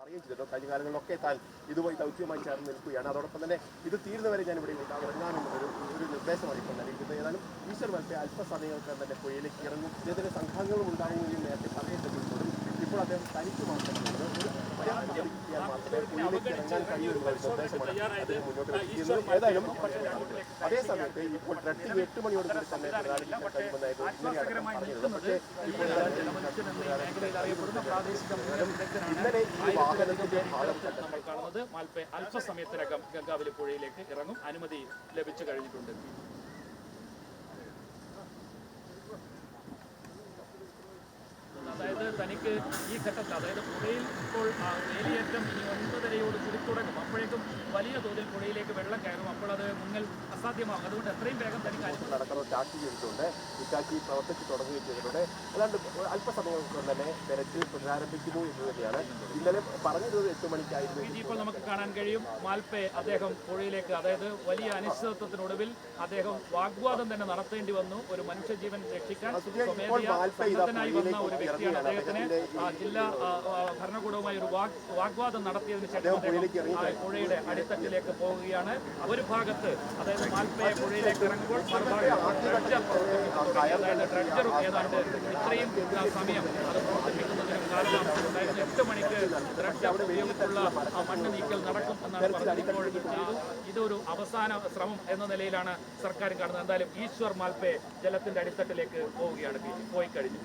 പറയുകയും ചെയ്തല്ലോ. കഴിഞ്ഞ കാലങ്ങളിലൊക്കെ താൻ ഇതുമായി ദൗത്യമായി ചേർന്ന് നിൽക്കുകയാണ്. അതോടൊപ്പം തന്നെ ഇത് തീരുന്നവരെ ഞാൻ ഇവിടെ ഇറങ്ങാമെന്നുള്ള ഒരു നിർദ്ദേശമാണ് ഇപ്പോൾ നൽകിയിരിക്കുന്നത്. ഏതായാലും ഈശ്വർ മാൽപ്പെ അല്പസമയങ്ങൾക്ക് തന്നെ പുഴയിലേക്ക് ഇറങ്ങും. ഇദ്ദേഹത്തിന് സംഘങ്ങളും ഉണ്ടാകുമെന്ന് നേരത്തെ പറയേണ്ടതും ഇപ്പോൾ അദ്ദേഹം തനിക്ക് മാത്രമാണ് ഒരു മാത്രമേ പുഴയിലേക്ക് ഇറങ്ങാൻ കഴിയുമെന്നുള്ള നിർദ്ദേശമാണ് അദ്ദേഹം മുന്നോട്ട് വെച്ചിരിക്കുന്നത്. ഏതായാലും അതേ സമയത്ത് ഇപ്പോൾ 8 മണിയോട് കൂടി തന്നെ പ്രധാനമന്ത്രി കഴിയുമെന്നായിരുന്നു ഇന്നലെ ഈ വാഹനത്തിന്റെ നമ്മൾ കാണുന്നത് മാൽപ്പെ അല്പസമയത്തിനകം ഗംഗാവലി പുഴയിലേക്ക് ഇറങ്ങും. അനുമതി ലഭിച്ചു കഴിഞ്ഞിട്ടുണ്ട്. അതായത് തനിക്ക് ഈ ഘട്ടത്തിൽ, അതായത് പുഴയിൽ ഇപ്പോൾ വേലിയേറ്റം ഇനി 9:30 കൂടി തുടങ്ങും. അപ്പോഴേക്കും വലിയ തോതിൽ പുഴയിലേക്ക് വെള്ളം കയറും. അപ്പോൾ അത് മുങ്ങൽ അസാധ്യമാകും. അതുകൊണ്ട് എത്രയും വേഗം തനിക്ക് നടക്കുന്ന ടാക്സി ചെയ്തിട്ടുണ്ട്. ഈ ടാക്സി പ്രവർത്തിച്ച് തുടങ്ങുകയും ചെയ്തിട്ടുണ്ട്. ഏതാണ്ട് അല്പസമയം കൊണ്ട് തന്നെ തെരച്ചിൽ പുനരാരംഭിക്കുന്നു എന്ന് തന്നെയാണ് ഇന്നലെ പറഞ്ഞത്. 8 മണിക്കായിരുന്നു. ഇപ്പോൾ നമുക്ക് കാണാൻ കഴിയും മാൽപ്പെ അദ്ദേഹം പുഴയിലേക്ക്, അതായത് വലിയ അനിശ്ചിതത്വത്തിനൊടുവിൽ അദ്ദേഹം വാഗ്വാദം തന്നെ നടത്തേണ്ടി വന്നു. ഒരു മനുഷ്യജീവൻ രക്ഷിക്കാൻ സ്വമേധയായി വന്ന ഒരു വ്യക്തിയാണ്. അദ്ദേഹത്തിന് ജില്ലാ ഭരണകൂടവുമായി ഒരു വാഗ്വാദം നടത്തിയതിനു ശേഷം പുഴയുടെ അടിത്തട്ടിലേക്ക് പോവുകയാണ്. ഒരു ഭാഗത്ത് അതായത് മാൽപ്പയെ പുഴയിലേക്ക് ഇറങ്ങുമ്പോൾ അതായത് ഡ്രഡ്ജറും ഏതാണ്ട് ഇത്രയും സമയം അത് പ്രവർത്തിപ്പിക്കുന്നതിനും കാലതാമസമുണ്ടായിരുന്നു. 8 മണിക്ക് ഡ്രഡ്ജർ ഉപയോഗിച്ചുള്ള മണ്ണ് നീക്കൽ നടക്കും എന്നാണ് പറഞ്ഞത്. ഇപ്പോൾ ഇതൊരു അവസാന ശ്രമം എന്ന നിലയിലാണ് സർക്കാർ കാണുന്നത്. എന്തായാലും ഈശ്വർ മാൽപ്പെ ജലത്തിന്റെ അടിത്തട്ടിലേക്ക് പോവുകയാണ്. പോയി കഴിഞ്ഞു.